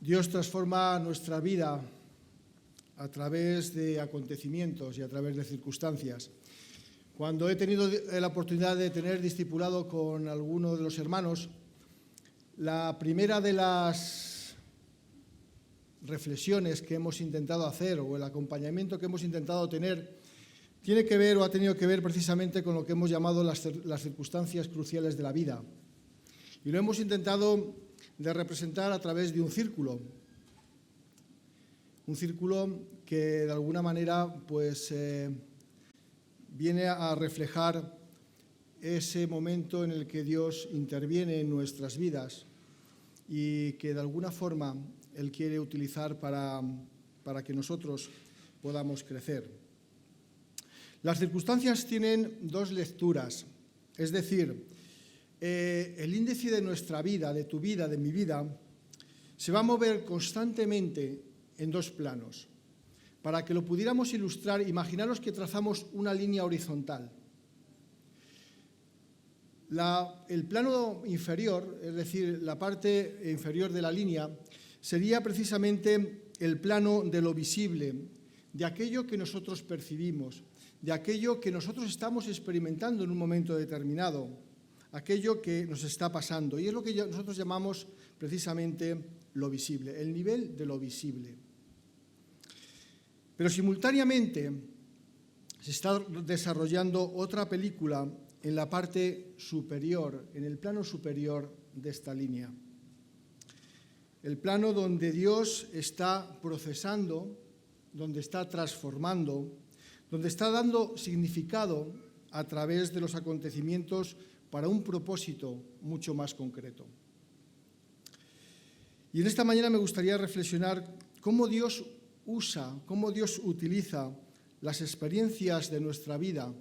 Dios transforma nuestra vida a través de acontecimientos y a través de circunstancias. Cuando he tenido la oportunidad de tener discipulado con alguno de los hermanos, la primera de las reflexiones que hemos intentado hacer o el acompañamiento que hemos intentado tener tiene que ver o ha tenido que ver precisamente con lo que hemos llamado las circunstancias cruciales de la vida. Y lo hemos intentado de representar a través de un círculo que de alguna manera pues viene a reflejar ese momento en el que Dios interviene en nuestras vidas y que de alguna forma Él quiere utilizar para que nosotros podamos crecer. Las circunstancias tienen dos lecturas, es decir, el índice de nuestra vida, de tu vida, de mi vida, se va a mover constantemente en dos planos. Para que lo pudiéramos ilustrar, imaginaros que trazamos una línea horizontal. El plano inferior, es decir, la parte inferior de la línea, sería precisamente el plano de lo visible, de aquello que nosotros percibimos, de aquello que nosotros estamos experimentando en un momento determinado, aquello que nos está pasando. Y es lo que nosotros llamamos precisamente lo visible, el nivel de lo visible. Pero simultáneamente se está desarrollando otra película en la parte superior, en el plano superior de esta línea. El plano donde Dios está procesando, donde está transformando, donde está dando significado a través de los acontecimientos para un propósito mucho más concreto. Y en esta mañana me gustaría reflexionar cómo Dios usa, cómo Dios utiliza las experiencias de nuestra vida,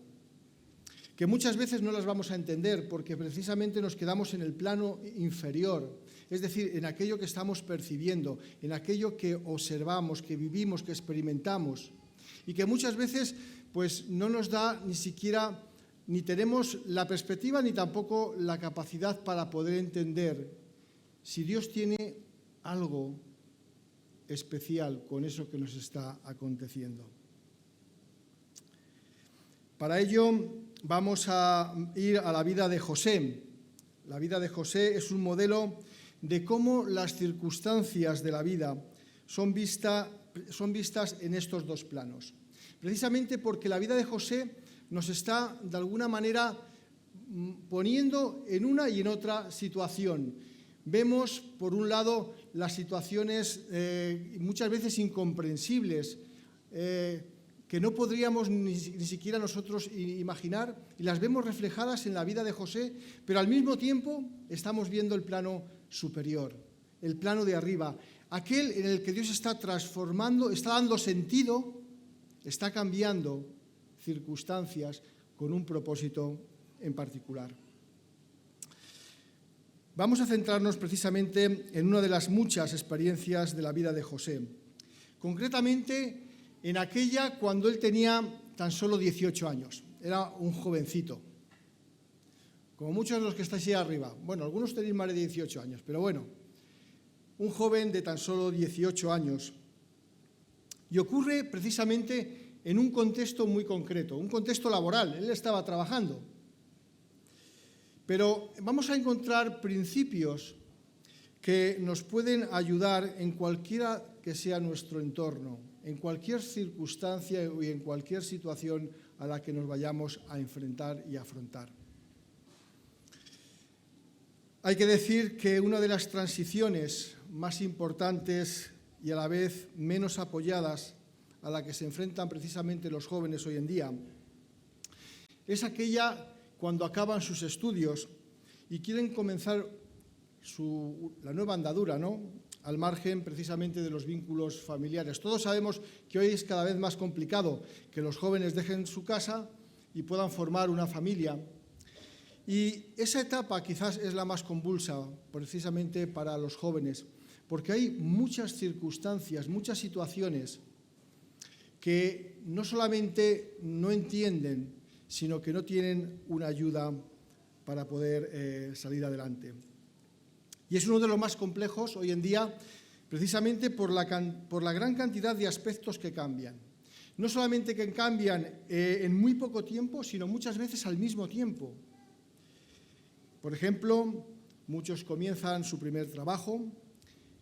que muchas veces no las vamos a entender porque precisamente nos quedamos en el plano inferior, es decir, en aquello que estamos percibiendo, en aquello que observamos, que vivimos, que experimentamos, y que muchas veces pues, no nos da ni siquiera, ni tenemos la perspectiva ni tampoco la capacidad para poder entender si Dios tiene algo especial con eso que nos está aconteciendo. Para ello vamos a ir a la vida de José. La vida de José es un modelo de cómo las circunstancias de la vida son vistas en estos dos planos. Precisamente porque la vida de José nos está, de alguna manera, poniendo en una y en otra situación. Vemos, por un lado, las situaciones muchas veces incomprensibles, que no podríamos ni siquiera nosotros imaginar, y las vemos reflejadas en la vida de José, pero al mismo tiempo estamos viendo el plano superior, el plano de arriba, aquel en el que Dios está transformando, está dando sentido, está cambiando circunstancias con un propósito en particular. Vamos a centrarnos precisamente en una de las muchas experiencias de la vida de José, concretamente en aquella cuando él tenía tan solo 18 años, era un jovencito, como muchos de los que estáis ahí arriba. Bueno, algunos tenéis más de 18 años, pero bueno, un joven de tan solo 18 años. Y ocurre precisamente en un contexto muy concreto, un contexto laboral. Él estaba trabajando. Pero vamos a encontrar principios que nos pueden ayudar en cualquiera que sea nuestro entorno, en cualquier circunstancia y en cualquier situación a la que nos vayamos a enfrentar y afrontar. Hay que decir que una de las transiciones más importantes y a la vez menos apoyadas a la que se enfrentan precisamente los jóvenes hoy en día es aquella cuando acaban sus estudios y quieren comenzar la nueva andadura, ¿no?, al margen precisamente de los vínculos familiares. Todos sabemos que hoy es cada vez más complicado que los jóvenes dejen su casa y puedan formar una familia. Y esa etapa quizás es la más convulsa precisamente para los jóvenes, porque hay muchas circunstancias, muchas situaciones que no solamente no entienden, sino que no tienen una ayuda para poder salir adelante. Y es uno de los más complejos hoy en día precisamente por la gran cantidad de aspectos que cambian. No solamente que cambian en muy poco tiempo, sino muchas veces al mismo tiempo. Por ejemplo, muchos comienzan su primer trabajo,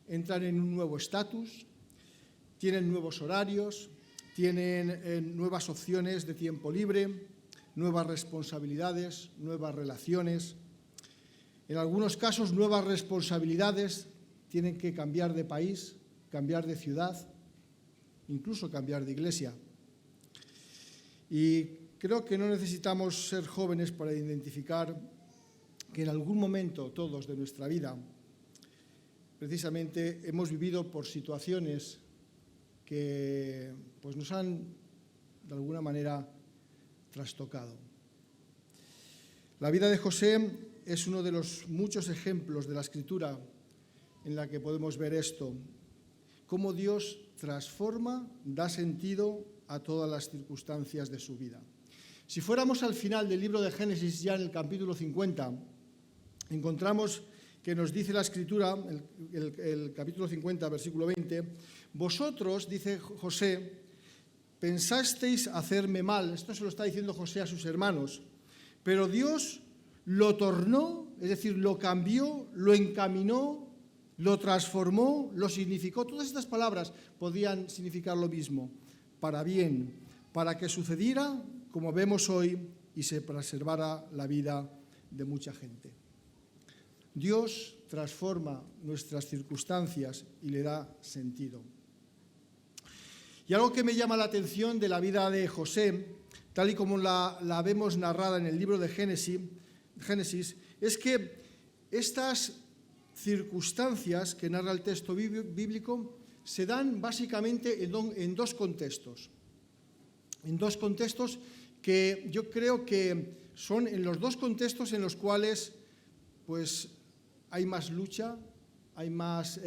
entran en un nuevo estatus, tienen nuevos horarios, tienen nuevas opciones de tiempo libre, nuevas responsabilidades, nuevas relaciones. En algunos casos, nuevas responsabilidades, tienen que cambiar de país, cambiar de ciudad, incluso cambiar de iglesia. Y creo que no necesitamos ser jóvenes para identificar que en algún momento todos de nuestra vida precisamente hemos vivido por situaciones que pues, nos han de alguna manera trastocado. La vida de José es uno de los muchos ejemplos de la Escritura en la que podemos ver esto, cómo Dios transforma, da sentido a todas las circunstancias de su vida. Si fuéramos al final del libro de Génesis, ya en el capítulo 50, encontramos que nos dice la Escritura, el capítulo 50, versículo 20, vosotros, dice José, pensasteis hacerme mal, esto se lo está diciendo José a sus hermanos, pero Dios lo tornó, es decir, lo cambió, lo encaminó, lo transformó, lo significó. Todas estas palabras podían significar lo mismo, para bien, para que sucediera como vemos hoy y se preservara la vida de mucha gente. Dios transforma nuestras circunstancias y le da sentido. Y algo que me llama la atención de la vida de José, tal y como la vemos narrada en el libro de Génesis, es que estas circunstancias que narra el texto bíblico se dan básicamente en dos contextos. En dos contextos que yo creo que son en los dos contextos en los cuales pues, hay más lucha, hay más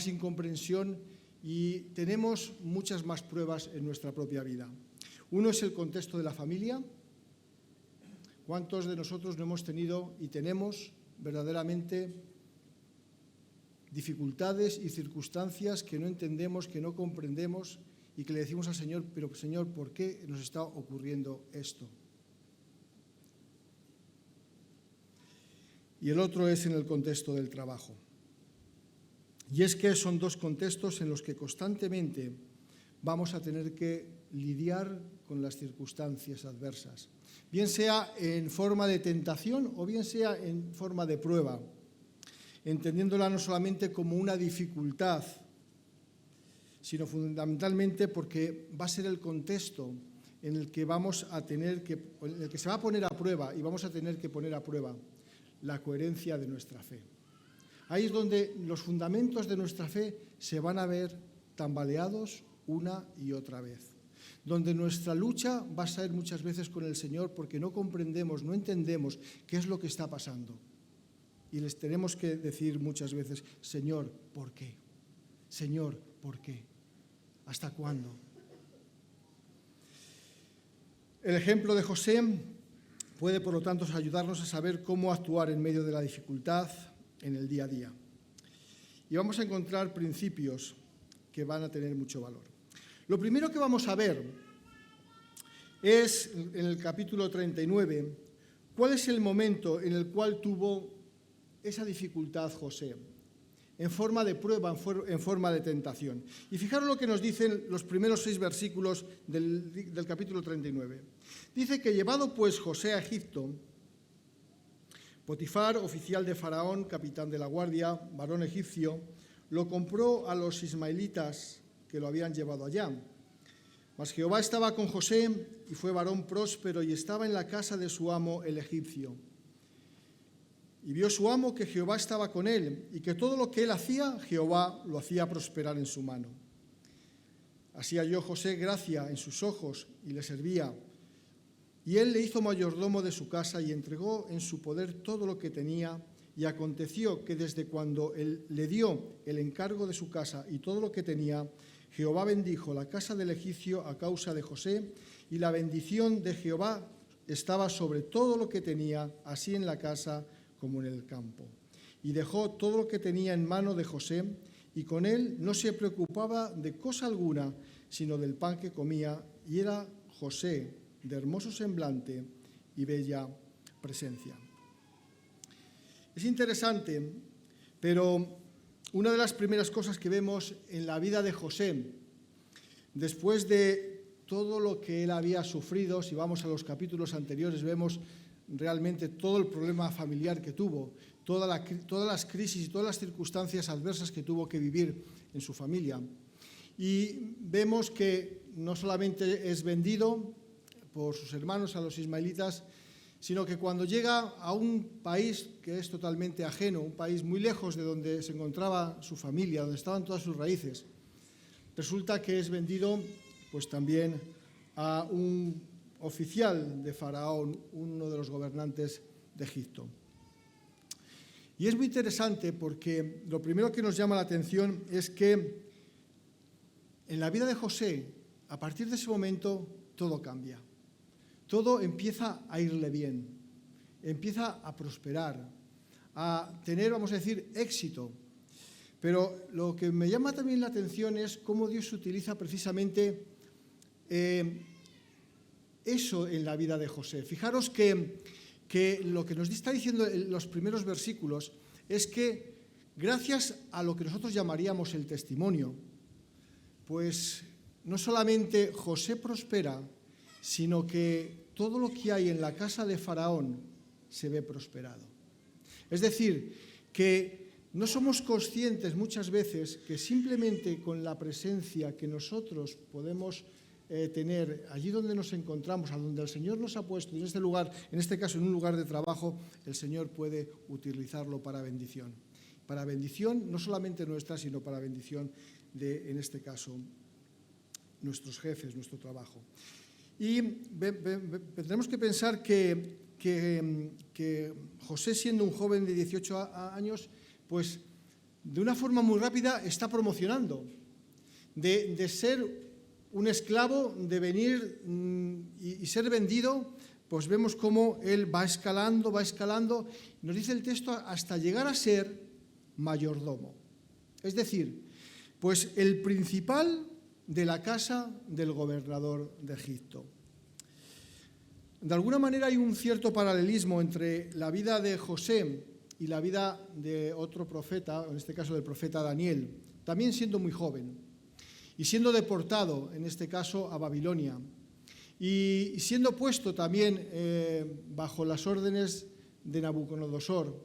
incomprensión y tenemos muchas más pruebas en nuestra propia vida. Uno es el contexto de la familia. ¿Cuántos de nosotros no hemos tenido y tenemos verdaderamente dificultades y circunstancias que no entendemos, que no comprendemos y que le decimos al Señor, pero Señor, ¿por qué nos está ocurriendo esto? Y el otro es en el contexto del trabajo. Y es que son dos contextos en los que constantemente vamos a tener que lidiar con las circunstancias adversas, bien sea en forma de tentación o bien sea en forma de prueba, entendiéndola no solamente como una dificultad, sino fundamentalmente porque va a ser el contexto en el que vamos a tener que, en el que se va a poner a prueba y vamos a tener que poner a prueba la coherencia de nuestra fe. Ahí es donde los fundamentos de nuestra fe se van a ver tambaleados una y otra vez. Donde nuestra lucha va a ser muchas veces con el Señor porque no comprendemos, no entendemos qué es lo que está pasando. Y les tenemos que decir muchas veces, Señor, ¿por qué? Señor, ¿por qué? ¿Hasta cuándo? El ejemplo de José puede, por lo tanto, ayudarnos a saber cómo actuar en medio de la dificultad en el día a día. Y vamos a encontrar principios que van a tener mucho valor. Lo primero que vamos a ver es, en el capítulo 39, cuál es el momento en el cual tuvo esa dificultad José, en forma de prueba, en forma de tentación. Y fijaros lo que nos dicen los primeros 6 versículos del capítulo 39. Dice que llevado pues José a Egipto, Potifar, oficial de Faraón, capitán de la guardia, varón egipcio, lo compró a los ismaelitas que lo habían llevado allá. Mas Jehová estaba con José y fue varón próspero y estaba en la casa de su amo el egipcio. Y vio su amo que Jehová estaba con él y que todo lo que él hacía, Jehová lo hacía prosperar en su mano. Así halló José gracia en sus ojos y le servía. Y él le hizo mayordomo de su casa y entregó en su poder todo lo que tenía. Y aconteció que desde cuando él le dio el encargo de su casa y todo lo que tenía, Jehová bendijo la casa del egipcio a causa de José, y la bendición de Jehová estaba sobre todo lo que tenía, así en la casa como en el campo. Y dejó todo lo que tenía en mano de José, y con él no se preocupaba de cosa alguna, sino del pan que comía, y era José, de hermoso semblante y bella presencia. Es interesante, pero una de las primeras cosas que vemos en la vida de José, después de todo lo que él había sufrido, si vamos a los capítulos anteriores, vemos realmente todo el problema familiar que tuvo, todas las crisis y todas las circunstancias adversas que tuvo que vivir en su familia. Y vemos que no solamente es vendido por sus hermanos a los ismaelitas, sino que cuando llega a un país que es totalmente ajeno, un país muy lejos de donde se encontraba su familia, donde estaban todas sus raíces, resulta que es vendido pues también a un oficial de Faraón, uno de los gobernantes de Egipto. Y es muy interesante porque lo primero que nos llama la atención es que en la vida de José, a partir de ese momento, todo cambia. Todo empieza a irle bien, empieza a prosperar, a tener, vamos a decir, éxito. Pero lo que me llama también la atención es cómo Dios utiliza precisamente eso en la vida de José. Fijaros que lo que nos está diciendo en los primeros versículos es que gracias a lo que nosotros llamaríamos el testimonio, pues no solamente José prospera, sino que todo lo que hay en la casa de Faraón se ve prosperado. Es decir, que no somos conscientes muchas veces que simplemente con la presencia que nosotros podemos tener allí donde nos encontramos, a donde el Señor nos ha puesto, en este lugar, en este caso en un lugar de trabajo, el Señor puede utilizarlo para bendición. Para bendición no solamente nuestra, sino para bendición de, en este caso, nuestros jefes, nuestro trabajo. Y tenemos que pensar que José, siendo un joven de 18 años, pues de una forma muy rápida está promocionando, de ser un esclavo, de venir y ser vendido, pues vemos cómo él va escalando, nos dice el texto, hasta llegar a ser mayordomo. Es decir, pues el principal de la casa del gobernador de Egipto. De alguna manera hay un cierto paralelismo entre la vida de José y la vida de otro profeta, en este caso del profeta Daniel, también siendo muy joven y siendo deportado, en este caso, a Babilonia, y siendo puesto también bajo las órdenes de Nabucodonosor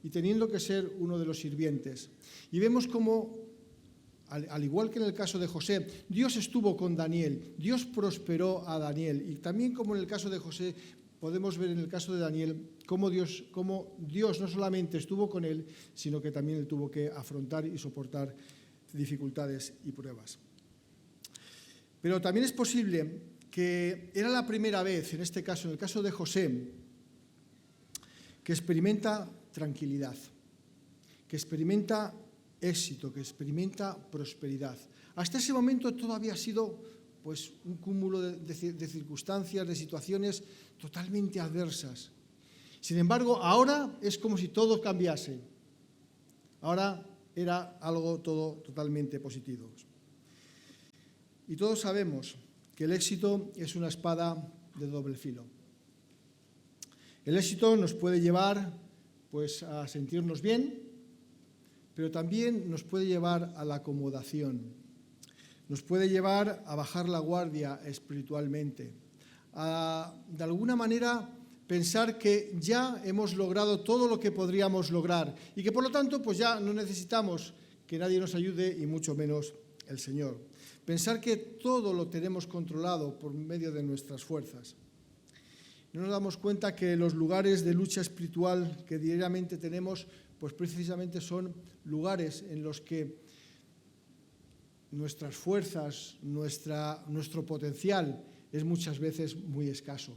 y teniendo que ser uno de los sirvientes. Y vemos cómo, al igual que en el caso de José, Dios estuvo con Daniel, Dios prosperó a Daniel, y también como en el caso de José, podemos ver en el caso de Daniel cómo Dios no solamente estuvo con él, sino que también él tuvo que afrontar y soportar dificultades y pruebas. Pero también es posible que era la primera vez, en este caso, en el caso de José, que experimenta tranquilidad, que experimenta éxito, que experimenta prosperidad. Hasta ese momento todo había sido pues, un cúmulo de circunstancias, de situaciones totalmente adversas. Sin embargo, ahora es como si todo cambiase. Ahora era algo todo totalmente positivo. Y todos sabemos que el éxito es una espada de doble filo. El éxito nos puede llevar pues, a sentirnos bien, pero también nos puede llevar a la acomodación, nos puede llevar a bajar la guardia espiritualmente, a de alguna manera pensar que ya hemos logrado todo lo que podríamos lograr y que por lo tanto pues ya no necesitamos que nadie nos ayude y mucho menos el Señor. Pensar que todo lo tenemos controlado por medio de nuestras fuerzas. No nos damos cuenta que los lugares de lucha espiritual que diariamente tenemos, pues precisamente son lugares en los que nuestras fuerzas, nuestro potencial es muchas veces muy escaso.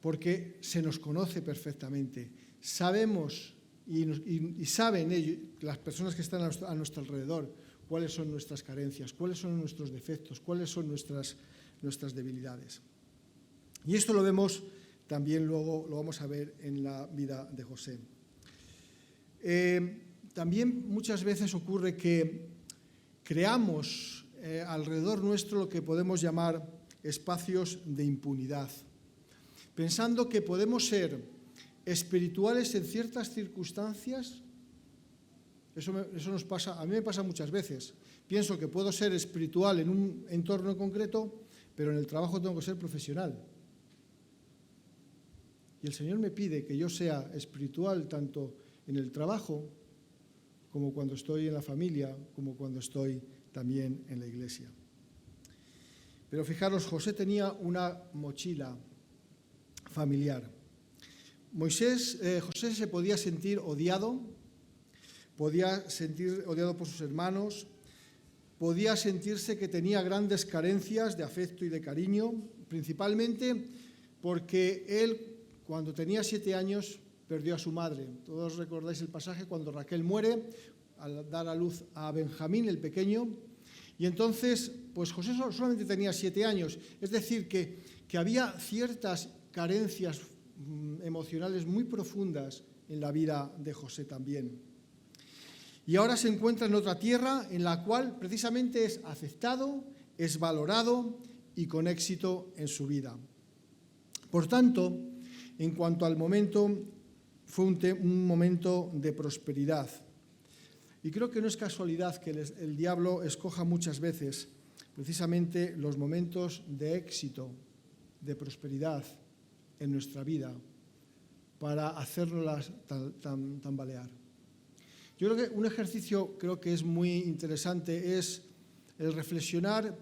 Porque se nos conoce perfectamente. Sabemos y saben ellos, las personas que están a nuestro alrededor, cuáles son nuestras carencias, cuáles son nuestros defectos, cuáles son nuestras debilidades. Y esto lo vemos también luego, lo vamos a ver en la vida de José. también muchas veces ocurre que creamos alrededor nuestro lo que podemos llamar espacios de impunidad, pensando que podemos ser espirituales en ciertas circunstancias. Eso nos pasa, a mí me pasa muchas veces. Pienso que puedo ser espiritual en un entorno concreto, pero en el trabajo tengo que ser profesional. Y el Señor me pide que yo sea espiritual tanto en el trabajo como cuando estoy en la familia, como cuando estoy también en la iglesia. Pero fijaros, José tenía una mochila familiar. José se podía sentir odiado por sus hermanos, podía sentirse que tenía grandes carencias de afecto y de cariño, principalmente porque él, cuando tenía 7 años, perdió a su madre. Todos recordáis el pasaje cuando Raquel muere al dar a luz a Benjamín, el pequeño, y entonces, pues José solamente tenía 7 años, es decir, que había ciertas carencias emocionales muy profundas en la vida de José también. Y ahora se encuentra en otra tierra en la cual precisamente es aceptado, es valorado y con éxito en su vida. Por tanto, en cuanto al momento, fue un momento de prosperidad. Y creo que no es casualidad que el diablo escoja muchas veces precisamente los momentos de éxito, de prosperidad en nuestra vida, para hacernos tambalear. Yo creo que un ejercicio que es muy interesante es el reflexionar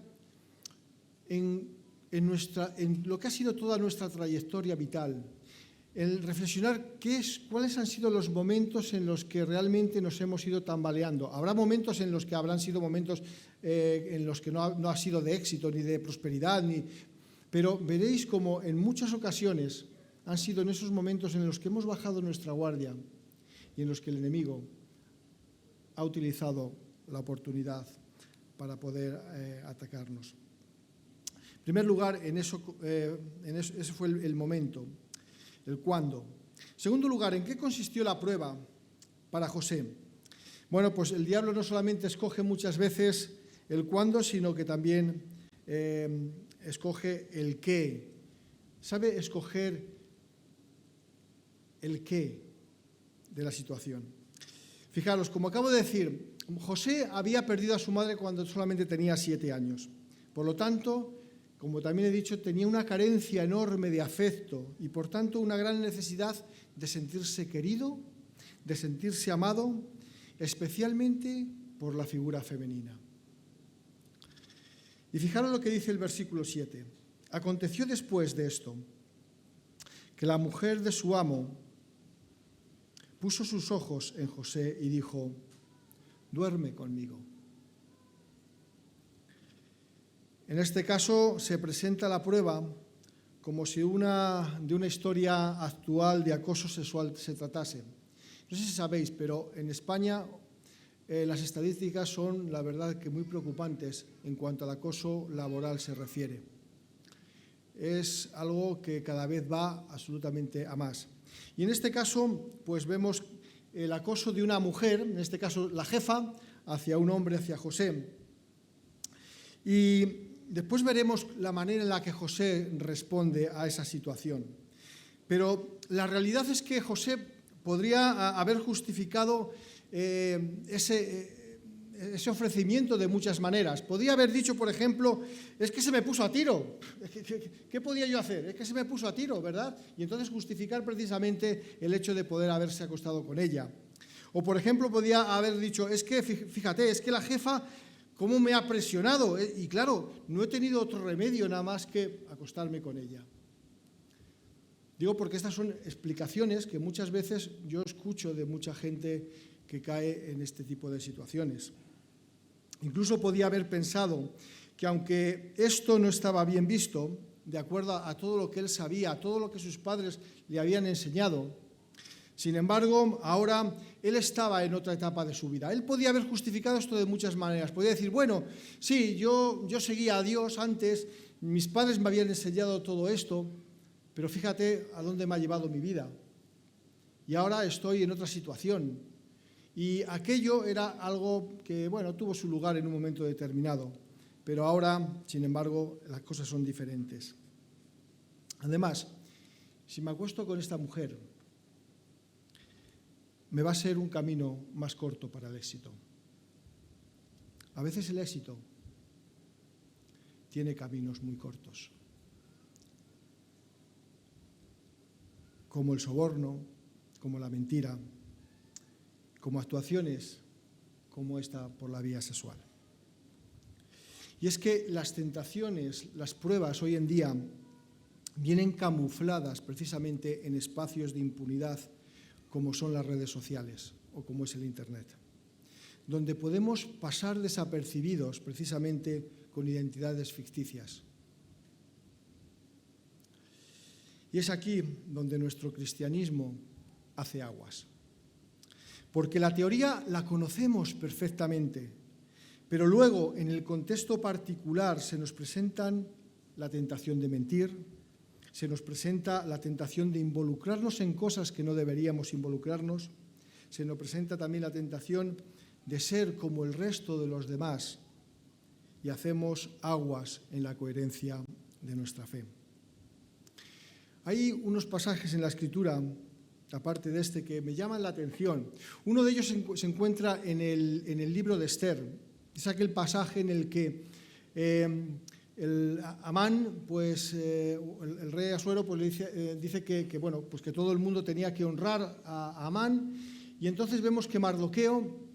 en lo que ha sido toda nuestra trayectoria vital, el reflexionar cuáles han sido los momentos en los que realmente nos hemos ido tambaleando. Habrá momentos en los que habrán sido momentos en los que no ha sido de éxito ni de prosperidad, pero veréis como en muchas ocasiones han sido en esos momentos en los que hemos bajado nuestra guardia y en los que el enemigo ha utilizado la oportunidad para poder atacarnos. En primer lugar, ese fue el momento, el cuándo. En segundo lugar, ¿en qué consistió la prueba para José? Bueno, pues el diablo no solamente escoge muchas veces el cuándo, sino que también escoge el qué. Sabe escoger el qué de la situación. Fijaros, como acabo de decir, José había perdido a su madre cuando solamente tenía 7 años. Por lo tanto, como también he dicho, tenía una carencia enorme de afecto y, por tanto, una gran necesidad de sentirse querido, de sentirse amado, especialmente por la figura femenina. Y fijaros lo que dice el versículo 7. Aconteció después de esto que la mujer de su amo puso sus ojos en José y dijo: duerme conmigo. En este caso se presenta la prueba como si de una historia actual de acoso sexual se tratase. No sé si sabéis, pero en España las estadísticas son, la verdad, que muy preocupantes en cuanto al acoso laboral se refiere. Es algo que cada vez va absolutamente a más. Y en este caso, pues vemos el acoso de una mujer, en este caso la jefa, hacia un hombre, hacia José. Y después veremos la manera en la que José responde a esa situación. Pero la realidad es que José podría haber justificado ese ofrecimiento de muchas maneras. Podría haber dicho, por ejemplo, es que se me puso a tiro. ¿Qué podía yo hacer? Es que se me puso a tiro, ¿verdad? Y entonces justificar precisamente el hecho de poder haberse acostado con ella. O, por ejemplo, podía haber dicho, es que, fíjate, es que la jefa, ¿cómo me ha presionado? Y claro, no he tenido otro remedio nada más que acostarme con ella. Digo porque estas son explicaciones que muchas veces yo escucho de mucha gente que cae en este tipo de situaciones. Incluso podía haber pensado que aunque esto no estaba bien visto, de acuerdo a todo lo que él sabía, a todo lo que sus padres le habían enseñado, sin embargo, ahora él estaba en otra etapa de su vida. Él podía haber justificado esto de muchas maneras. Podía decir, bueno, sí, yo seguía a Dios antes, mis padres me habían enseñado todo esto, pero fíjate a dónde me ha llevado mi vida. Y ahora estoy en otra situación. Y aquello era algo que, bueno, tuvo su lugar en un momento determinado, pero ahora, sin embargo, las cosas son diferentes. Además, si me acuesto con esta mujer, me va a ser un camino más corto para el éxito. A veces el éxito tiene caminos muy cortos, como el soborno, como la mentira, como actuaciones como esta por la vía sexual. Y es que las tentaciones, las pruebas hoy en día vienen camufladas precisamente en espacios de impunidad como son las redes sociales o como es el Internet, donde podemos pasar desapercibidos precisamente con identidades ficticias. Y es aquí donde nuestro cristianismo hace aguas. Porque la teoría la conocemos perfectamente, pero luego en el contexto particular se nos presentan la tentación de mentir, se nos presenta la tentación de involucrarnos en cosas que no deberíamos involucrarnos, se nos presenta también la tentación de ser como el resto de los demás y hacemos aguas en la coherencia de nuestra fe. Hay unos pasajes en la Escritura, aparte de este, que me llaman la atención. Uno de ellos se encuentra en el libro de Esther. Es aquel pasaje en el que Amán, pues, el rey Asuero, pues, dice que, bueno, pues que todo el mundo tenía que honrar a Amán, y entonces vemos que Mardoqueo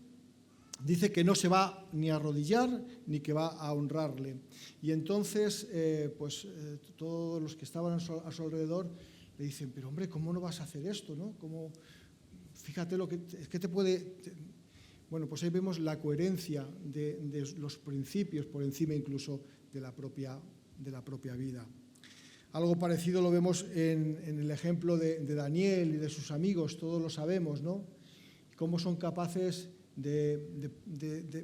dice que no se va ni a arrodillar ni que va a honrarle. Y entonces, todos los que estaban a su alrededor le dicen, pero hombre, ¿cómo no vas a hacer esto, no? Fíjate lo que te puede... Bueno, pues ahí vemos la coherencia de los principios por encima incluso de la propia vida. Algo parecido lo vemos en el ejemplo de Daniel y de sus amigos, todos lo sabemos, ¿no? Cómo son capaces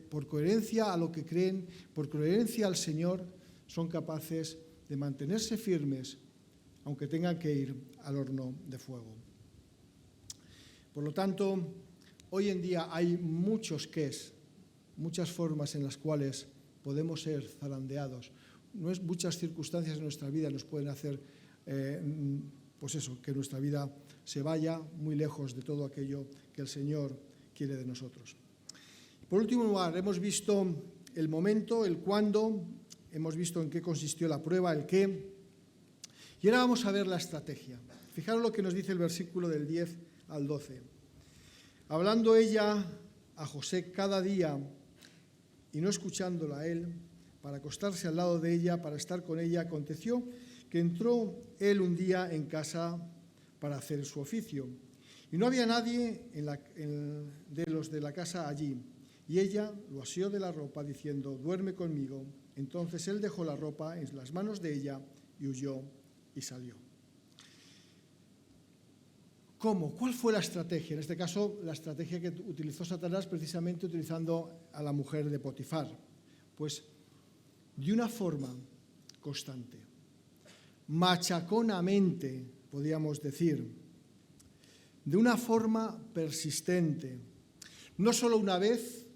por coherencia a lo que creen, por coherencia al Señor, son capaces de mantenerse firmes, aunque tengan que ir al horno de fuego. Por lo tanto, hoy en día hay muchos qués, muchas formas en las cuales podemos ser zarandeados. Muchas circunstancias en nuestra vida nos pueden hacer, que nuestra vida se vaya muy lejos de todo aquello que el Señor quiere de nosotros. Por último lugar, hemos visto el momento, el cuándo, hemos visto en qué consistió la prueba, el qué, y ahora vamos a ver la estrategia. Fijaros lo que nos dice el versículo del 10 al 12. Hablando ella a José cada día y no escuchándola a él, para acostarse al lado de ella, para estar con ella, aconteció que entró él un día en casa para hacer su oficio. Y no había nadie de los de la casa allí. Y ella lo asió de la ropa, diciendo, duerme conmigo. Entonces él dejó la ropa en las manos de ella y huyó y salió. ¿Cómo? ¿Cuál fue la estrategia? En este caso, la estrategia que utilizó Satanás precisamente utilizando a la mujer de Potifar. Pues de una forma constante, machaconamente, podríamos decir, de una forma persistente, no solo una vez,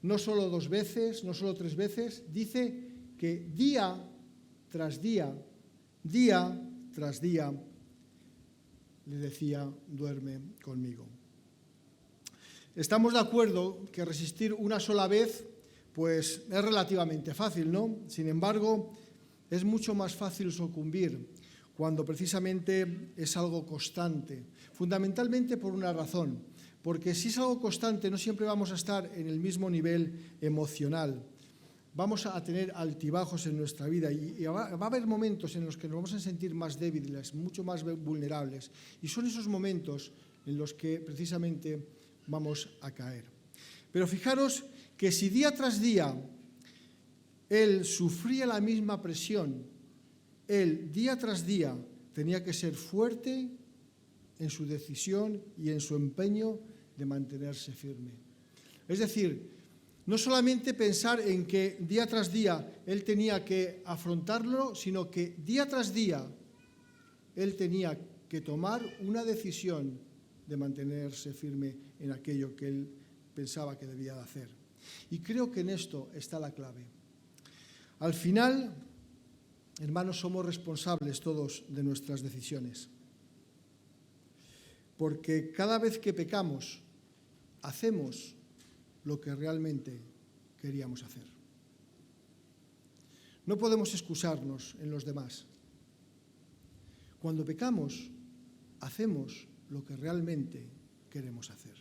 no solo 2 veces, no solo 3 veces, dice que día tras día, le decía, duerme conmigo. Estamos de acuerdo que resistir una sola vez, pues es relativamente fácil, ¿no? Sin embargo, es mucho más fácil sucumbir cuando precisamente es algo constante, fundamentalmente por una razón, porque si es algo constante no siempre vamos a estar en el mismo nivel emocional, vamos a tener altibajos en nuestra vida y va a haber momentos en los que nos vamos a sentir más débiles, mucho más vulnerables, y son esos momentos en los que precisamente vamos a caer. Pero fijaros que si día tras día él sufría la misma presión, él día tras día tenía que ser fuerte en su decisión y en su empeño de mantenerse firme. Es decir, no solamente pensar en que día tras día él tenía que afrontarlo, sino que día tras día él tenía que tomar una decisión de mantenerse firme en aquello que él pensaba que debía de hacer. Y creo que en esto está la clave. Al final, hermanos, somos responsables todos de nuestras decisiones. Porque cada vez que pecamos, hacemos lo que realmente queríamos hacer. No podemos excusarnos en los demás. Cuando pecamos, hacemos lo que realmente queremos hacer.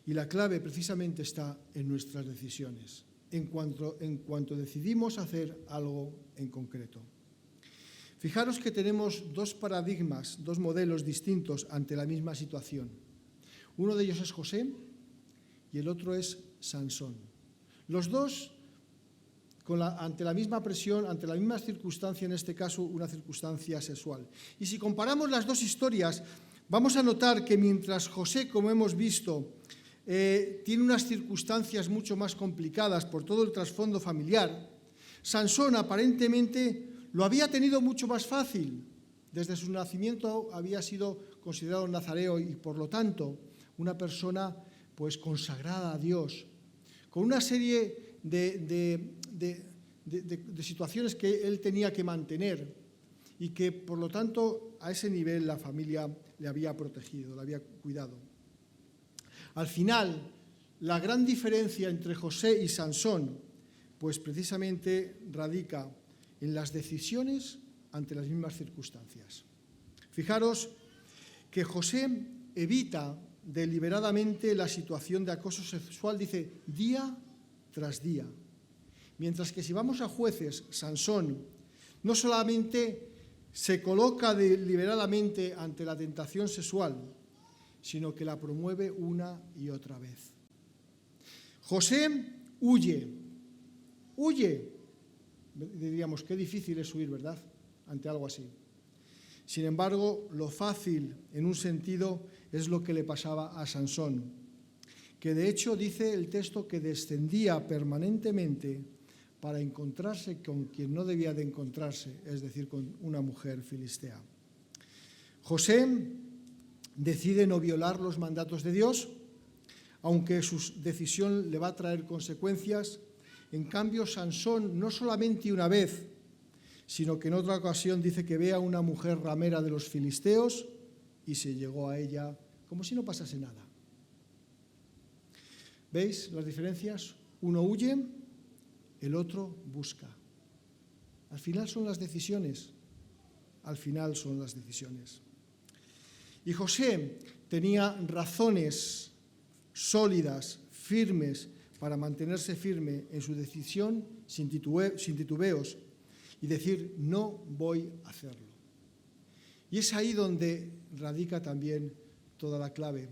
Y la clave precisamente está en nuestras decisiones, en cuanto decidimos hacer algo en concreto. Fijaros que tenemos dos paradigmas, dos modelos distintos ante la misma situación. Uno de ellos es José y el otro es Sansón. Los dos ante la misma presión, ante la misma circunstancia, en este caso una circunstancia sexual. Y si comparamos las dos historias, vamos a notar que mientras José, como hemos visto, tiene unas circunstancias mucho más complicadas por todo el trasfondo familiar, Sansón aparentemente lo había tenido mucho más fácil. Desde su nacimiento había sido considerado nazareo y, por lo tanto, una persona pues consagrada a Dios, con una serie de situaciones que él tenía que mantener y que, por lo tanto, a ese nivel la familia le había protegido, le había cuidado. Al final, la gran diferencia entre José y Sansón, pues precisamente radica en las decisiones ante las mismas circunstancias. Fijaros que José evita deliberadamente la situación de acoso sexual, dice, día tras día. Mientras que si vamos a Jueces, Sansón no solamente se coloca deliberadamente ante la tentación sexual, sino que la promueve una y otra vez. José huye. Diríamos, qué difícil es huir, ¿verdad?, ante algo así. Sin embargo, lo fácil, en un sentido, es lo que le pasaba a Sansón, que de hecho dice el texto que descendía permanentemente para encontrarse con quien no debía de encontrarse, es decir, con una mujer filistea. José decide no violar los mandatos de Dios, aunque su decisión le va a traer consecuencias. En cambio, Sansón no solamente una vez, sino que en otra ocasión dice que ve a una mujer ramera de los filisteos y se llegó a ella como si no pasase nada. ¿Veis las diferencias? Uno huye, el otro busca. Al final son las decisiones. Y José tenía razones sólidas, firmes, para mantenerse firme en su decisión sin titubeos y decir, no voy a hacerlo. Y es ahí donde radica también toda la clave,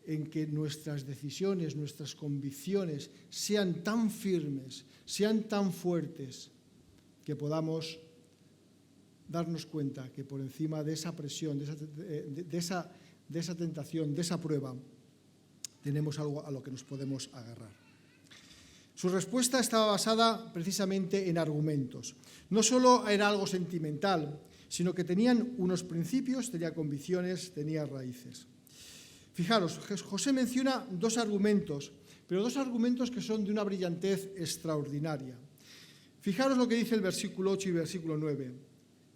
en que nuestras decisiones, nuestras convicciones sean tan firmes, sean tan fuertes, que podamos darnos cuenta que por encima de esa presión, de esa tentación, de esa prueba, tenemos algo a lo que nos podemos agarrar. Su respuesta estaba basada precisamente en argumentos. No solo era algo sentimental, sino que tenían unos principios, tenía convicciones, tenía raíces. Fijaros, José menciona dos argumentos, pero dos argumentos que son de una brillantez extraordinaria. Fijaros lo que dice el versículo 8 y versículo 9.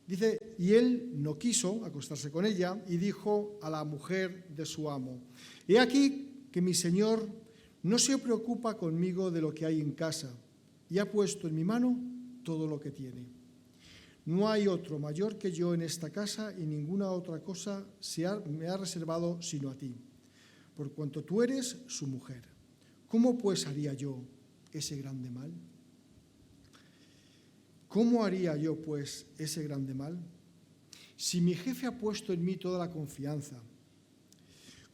Dice, y él no quiso acostarse con ella y dijo a la mujer de su amo, he aquí que mi señor no se preocupa conmigo de lo que hay en casa y ha puesto en mi mano todo lo que tiene. No hay otro mayor que yo en esta casa y ninguna otra cosa me ha reservado sino a ti, por cuanto tú eres su mujer. ¿Cómo pues haría yo ese grande mal? ¿Cómo haría yo pues ese grande mal? Si mi jefe ha puesto en mí toda la confianza,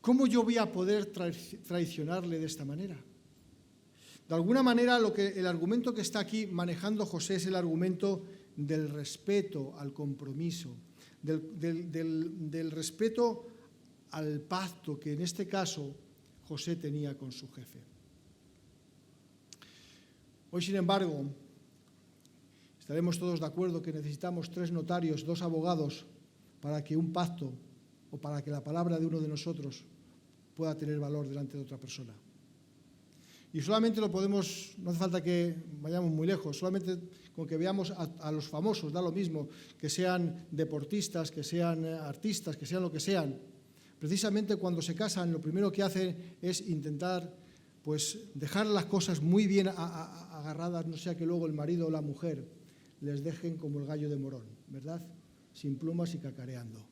¿cómo yo voy a poder traicionarle de esta manera? De alguna manera, el argumento que está aquí manejando José es el argumento del respeto al compromiso, del respeto al pacto que en este caso José tenía con su jefe. Hoy, sin embargo, estaremos todos de acuerdo que necesitamos 3 notarios, 2 abogados para que un pacto o para que la palabra de uno de nosotros pueda tener valor delante de otra persona. Y solamente lo podemos, no hace falta que vayamos muy lejos, solamente con que veamos a los famosos, da lo mismo, que sean deportistas, que sean artistas, que sean lo que sean. Precisamente cuando se casan, lo primero que hacen es intentar pues, dejar las cosas muy bien agarradas, no sea que luego el marido o la mujer les dejen como el gallo de Morón, ¿verdad? Sin plumas y cacareando.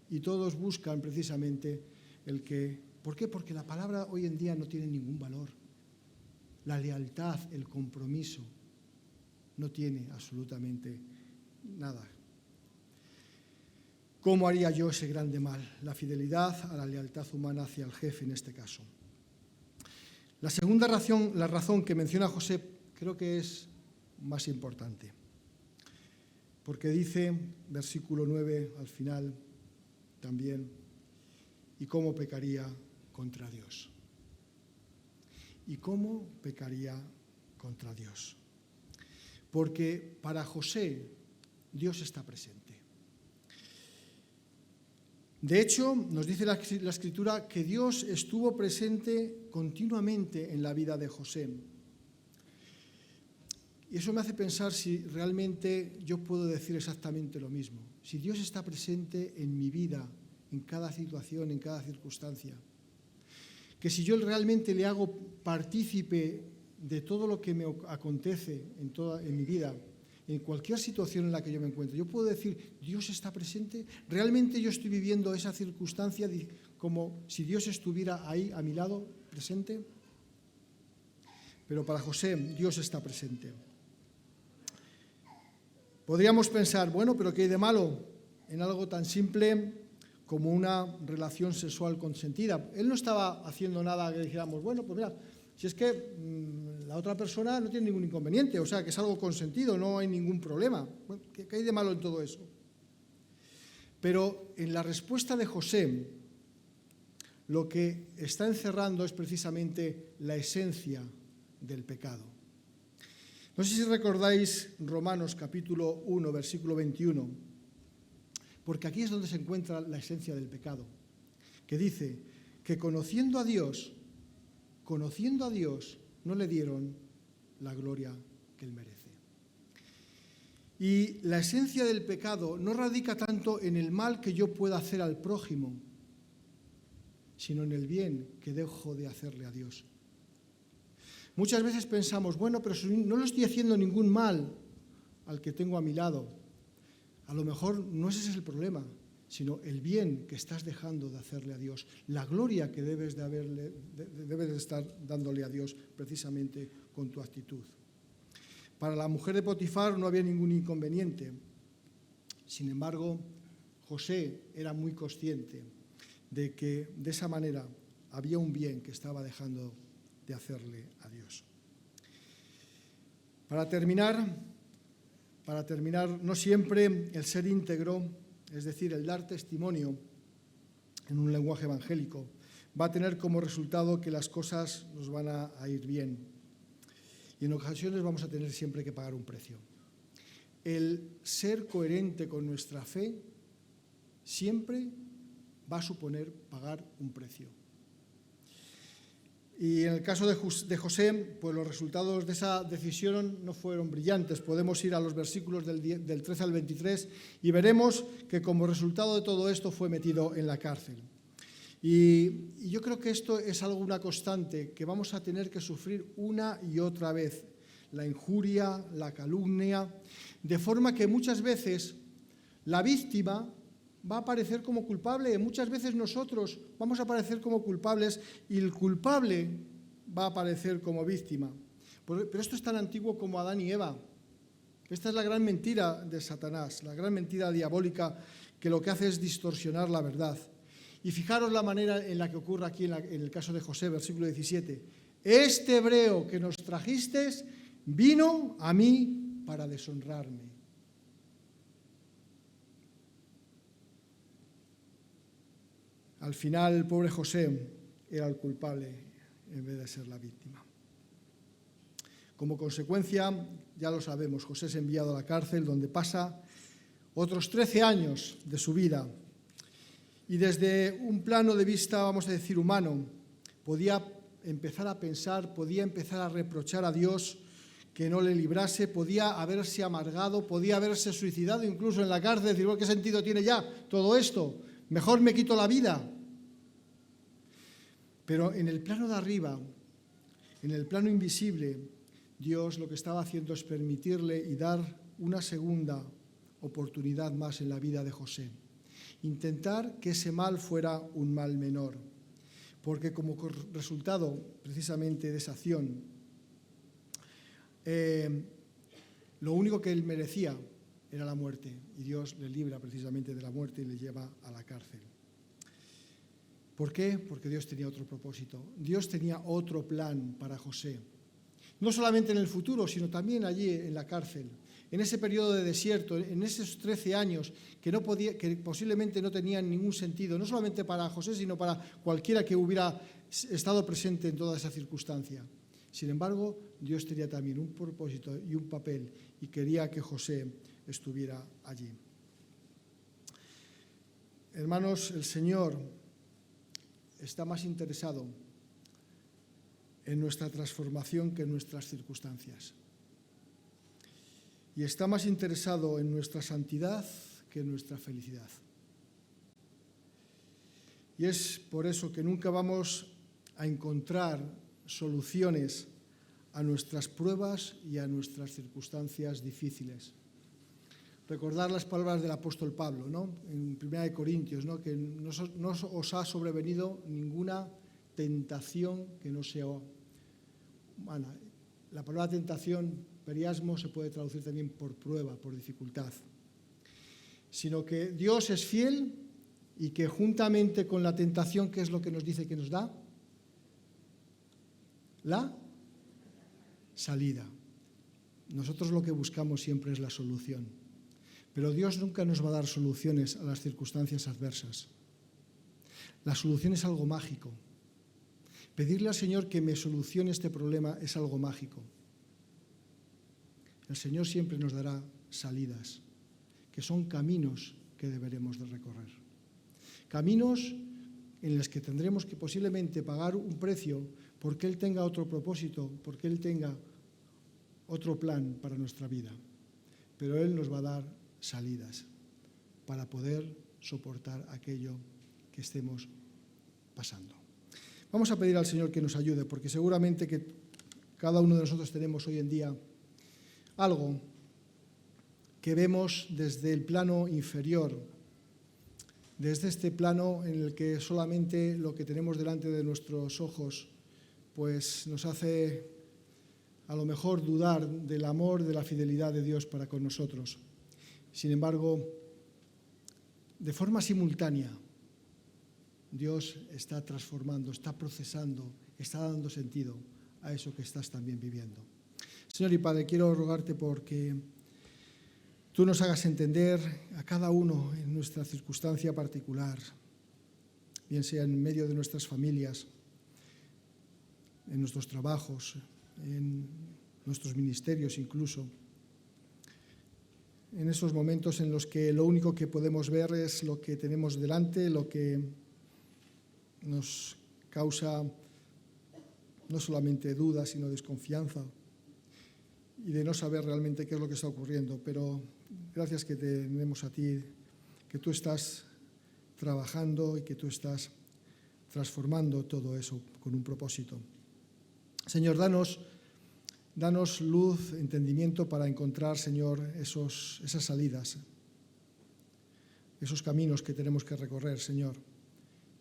Y todos buscan precisamente el que... ¿Por qué? Porque la palabra hoy en día no tiene ningún valor. La lealtad, el compromiso, no tiene absolutamente nada. ¿Cómo haría yo ese grande mal? La fidelidad a la lealtad humana hacia el jefe en este caso. La segunda razón, la razón que menciona José, creo que es más importante. Porque dice, versículo 9 al final también, ¿y cómo pecaría contra Dios? ¿Y cómo pecaría contra Dios? Porque para José, Dios está presente. De hecho, nos dice la Escritura que Dios estuvo presente continuamente en la vida de José. Y eso me hace pensar si realmente yo puedo decir exactamente lo mismo. Si Dios está presente en mi vida, en cada situación, en cada circunstancia, que si yo realmente le hago partícipe de todo lo que me acontece en mi vida, en cualquier situación en la que yo me encuentro, yo puedo decir, Dios está presente, realmente yo estoy viviendo esa circunstancia como si Dios estuviera ahí a mi lado, presente. Pero para José, Dios está presente. Podríamos pensar, bueno, pero ¿qué hay de malo en algo tan simple como una relación sexual consentida? Él no estaba haciendo nada que dijéramos, bueno, pues mira, si es que la otra persona no tiene ningún inconveniente, o sea, que es algo consentido, no hay ningún problema. Bueno, ¿qué hay de malo en todo eso? Pero en la respuesta de José, lo que está encerrando es precisamente la esencia del pecado. No sé si recordáis Romanos capítulo 1, versículo 21, porque aquí es donde se encuentra la esencia del pecado, que dice que conociendo a Dios, no le dieron la gloria que él merece. Y la esencia del pecado no radica tanto en el mal que yo pueda hacer al prójimo, sino en el bien que dejo de hacerle a Dios. Muchas veces pensamos, bueno, pero no le estoy haciendo ningún mal al que tengo a mi lado. A lo mejor no ese es el problema, sino el bien que estás dejando de hacerle a Dios, la gloria que debes de estar dándole a Dios precisamente con tu actitud. Para la mujer de Potifar no había ningún inconveniente. Sin embargo, José era muy consciente de que de esa manera había un bien que estaba dejando de hacerle a Dios. Para terminar, no siempre el ser íntegro, es decir, el dar testimonio en un lenguaje evangélico, va a tener como resultado que las cosas nos van a ir bien. Y en ocasiones vamos a tener siempre que pagar un precio. El ser coherente con nuestra fe siempre va a suponer pagar un precio. Y en el caso de José, pues los resultados de esa decisión no fueron brillantes. Podemos ir a los versículos del 13 al 23 y veremos que como resultado de todo esto fue metido en la cárcel. Y yo creo que esto es una constante que vamos a tener que sufrir una y otra vez. La injuria, la calumnia, de forma que muchas veces la víctima va a aparecer como culpable, muchas veces nosotros vamos a aparecer como culpables y el culpable va a aparecer como víctima. Pero esto es tan antiguo como Adán y Eva. Esta es la gran mentira de Satanás, la gran mentira diabólica que lo que hace es distorsionar la verdad. Y fijaros la manera en la que ocurre aquí en el caso de José, versículo 17. Este hebreo que nos trajisteis vino a mí para deshonrarme. Al final, el pobre José era el culpable en vez de ser la víctima. Como consecuencia, ya lo sabemos, José es enviado a la cárcel donde pasa otros 13 años de su vida. Y desde un plano de vista, vamos a decir, humano, podía empezar a pensar, podía empezar a reprochar a Dios que no le librase, podía haberse amargado, podía haberse suicidado incluso en la cárcel, decir, ¿qué sentido tiene ya todo esto? Mejor me quito la vida. Pero en el plano de arriba, en el plano invisible, Dios lo que estaba haciendo es permitirle y dar una segunda oportunidad más en la vida de José. Intentar que ese mal fuera un mal menor, porque como resultado precisamente de esa acción, lo único que él merecía era la muerte, y Dios le libra precisamente de la muerte y le lleva a la cárcel. ¿Por qué? Porque Dios tenía otro propósito. Dios tenía otro plan para José. No solamente en el futuro, sino también allí en la cárcel. En ese periodo de desierto, en esos 13 años que posiblemente no tenían ningún sentido, no solamente para José, sino para cualquiera que hubiera estado presente en toda esa circunstancia. Sin embargo, Dios tenía también un propósito y un papel y quería que José estuviera allí. Hermanos, el Señor está más interesado en nuestra transformación que en nuestras circunstancias. Y está más interesado en nuestra santidad que en nuestra felicidad. Y es por eso que nunca vamos a encontrar soluciones a nuestras pruebas y a nuestras circunstancias difíciles. Recordar las palabras del apóstol Pablo, ¿no? En 1 Corintios, ¿no? Que no os ha sobrevenido ninguna tentación que no sea humana. La palabra tentación, periasmo, se puede traducir también por prueba, por dificultad. Sino que Dios es fiel y que juntamente con la tentación, ¿qué es lo que nos dice que nos da? La salida. Nosotros lo que buscamos siempre es la solución. Pero Dios nunca nos va a dar soluciones a las circunstancias adversas. La solución es algo mágico. Pedirle al Señor que me solucione este problema es algo mágico. El Señor siempre nos dará salidas, que son caminos que deberemos de recorrer. Caminos en los que tendremos que posiblemente pagar un precio porque Él tenga otro propósito, porque Él tenga otro plan para nuestra vida. Pero Él nos va a dar salidas para poder soportar aquello que estemos pasando. Vamos a pedir al Señor que nos ayude, porque seguramente que cada uno de nosotros tenemos hoy en día algo que vemos desde el plano inferior, desde este plano en el que solamente lo que tenemos delante de nuestros ojos pues nos hace a lo mejor dudar del amor, de la fidelidad de Dios para con nosotros. Sin embargo, de forma simultánea, Dios está transformando, está procesando, está dando sentido a eso que estás también viviendo. Señor y Padre, quiero rogarte porque tú nos hagas entender a cada uno en nuestra circunstancia particular, bien sea en medio de nuestras familias, en nuestros trabajos, en nuestros ministerios incluso, en esos momentos en los que lo único que podemos ver es lo que tenemos delante, lo que nos causa no solamente duda, sino desconfianza y de no saber realmente qué es lo que está ocurriendo. Pero gracias que tenemos a ti, que tú estás trabajando y que tú estás transformando todo eso con un propósito. Señor, danos luz, entendimiento para encontrar, Señor, esas salidas, esos caminos que tenemos que recorrer, Señor,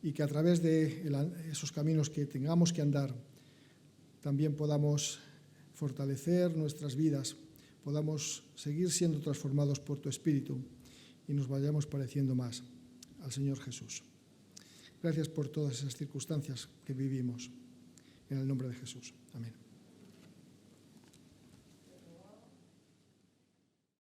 y que a través de esos caminos que tengamos que andar, también podamos fortalecer nuestras vidas, podamos seguir siendo transformados por tu Espíritu y nos vayamos pareciendo más al Señor Jesús. Gracias por todas esas circunstancias que vivimos. En el nombre de Jesús. Amén.